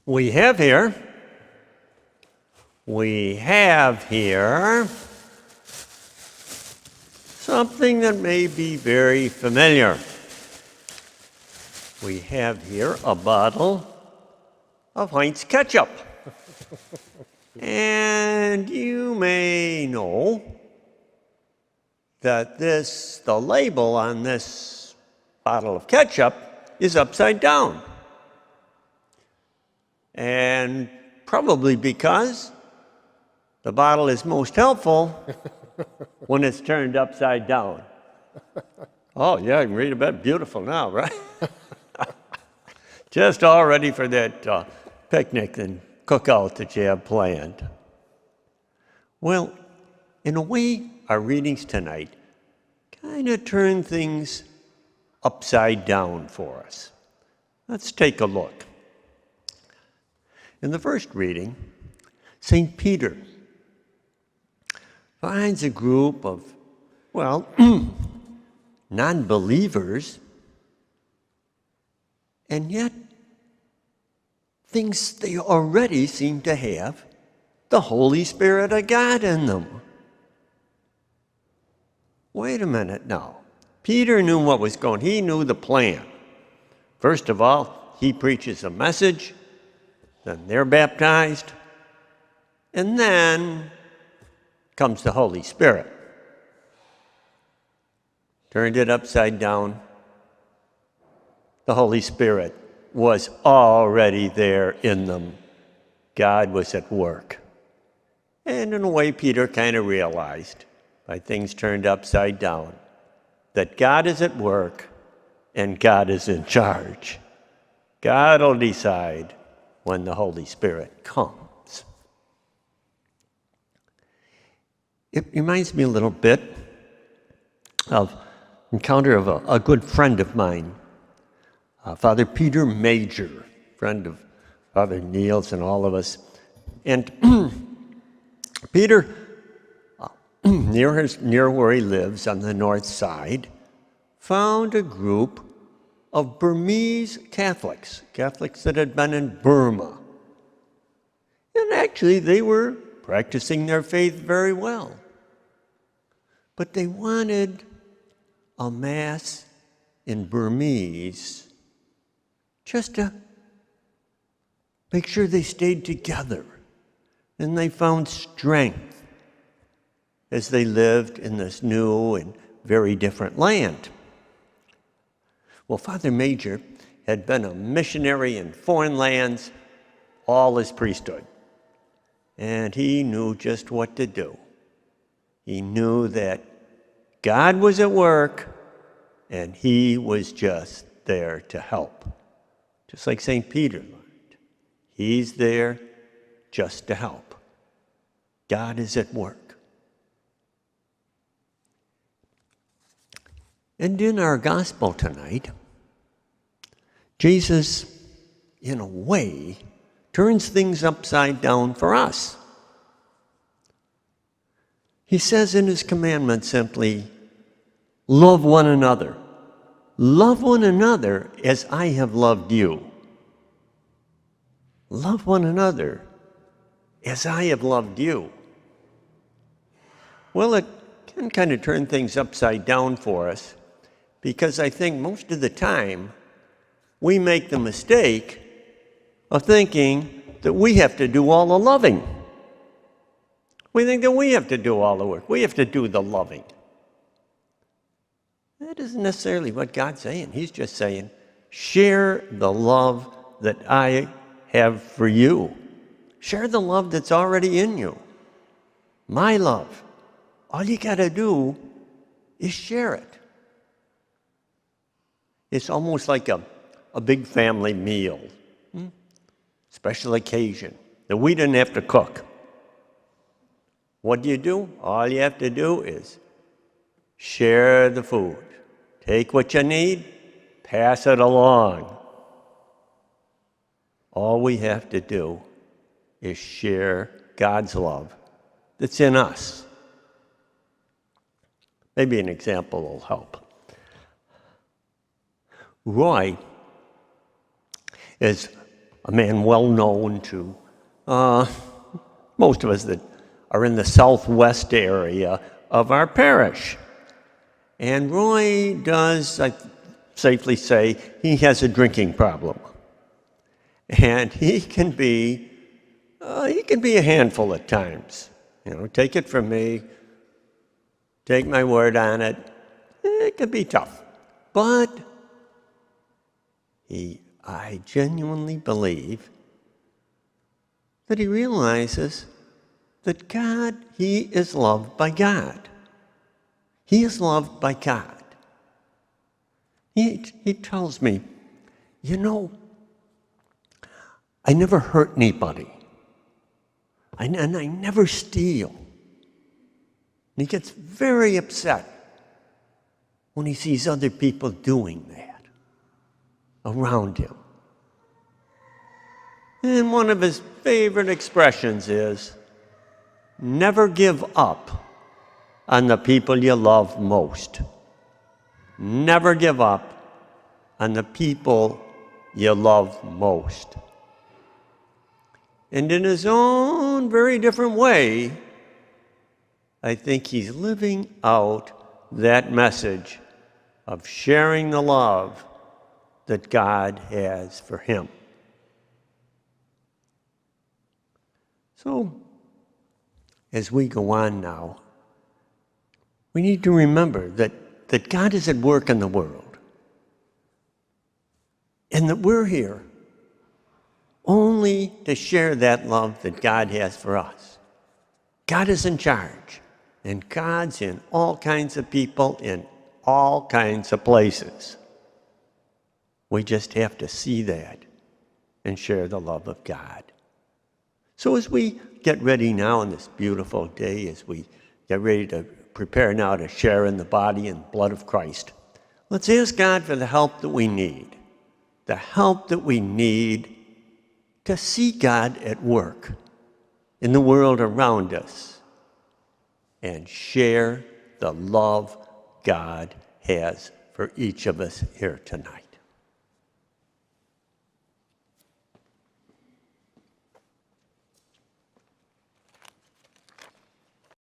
We have here something that may be very familiar. We have here a bottle of Heinz ketchup. And you may know that the label on this bottle of ketchup is upside down. And probably because the bottle is most helpful when it's turned upside down. Oh, yeah, I can read about it. Beautiful now, right? Just all ready for that picnic and cookout that you have planned. Well, in a way, our readings tonight kind of turn things upside down for us. Let's take a look. In the first reading, St. Peter finds a group of, non-believers, and yet thinks they already seem to have the Holy Spirit of God in them. Wait a minute now. Peter knew what was going on. He knew the plan. First of all, he preaches a message, then they're baptized, and then comes the Holy Spirit. Turned it upside down. The Holy Spirit was already there in them. God was at work. And in a way, Peter kind of realized, by things turned upside down, that God is at work and God is in charge. God will decide when the Holy Spirit comes. It reminds me a little bit of an encounter of a good friend of mine, Father Peter Major, friend of Father Niels and all of us. And Peter, near where he lives on the north side, found a group of Burmese Catholics that had been in Burma. And actually, they were practicing their faith very well. But they wanted a Mass in Burmese just to make sure they stayed together and they found strength as they lived in this new and very different land. Well, Father Major had been a missionary in foreign lands all his priesthood, and he knew just what to do. He knew that God was at work, and he was just there to help. Just like St. Peter learned. He's there just to help. God is at work. And in our gospel tonight, Jesus, in a way, turns things upside down for us. He says in his commandment simply, love one another. Love one another as I have loved you. Love one another as I have loved you. Well, it can kind of turn things upside down for us, because I think most of the time we make the mistake of thinking that we have to do all the loving. We think that we have to do all the work. We have to do the loving. That isn't necessarily what God's saying. He's just saying, share the love that I have for you. Share the love that's already in you. My love. All you got to do is share it. It's almost like a big family meal, special occasion that we didn't have to cook. What do? All you have to do is share the food. Take what you need, pass it along. All we have to do is share God's love that's in us. Maybe an example will help. Roy is a man well known to most of us that are in the southwest area of our parish. And Roy does, I safely say, he has a drinking problem. And he can be a handful at times. Take it from me, take my word on it, it can be tough. But I genuinely believe that he realizes that he is loved by God. He is loved by God. He tells me, I never hurt anybody. And I never steal. And he gets very upset when he sees other people doing that around him. And one of his favorite expressions is, never give up on the people you love most. Never give up on the people you love most. And in his own very different way, I think he's living out that message of sharing the love that God has for him. So, as we go on now, we need to remember that God is at work in the world, and that we're here only to share that love that God has for us. God is in charge, and God's in all kinds of people in all kinds of places. We just have to see that and share the love of God. So as we get ready now on this beautiful day, as we get ready to prepare now to share in the body and blood of Christ, let's ask God for the help that we need. The help that we need to see God at work in the world around us and share the love God has for each of us here tonight.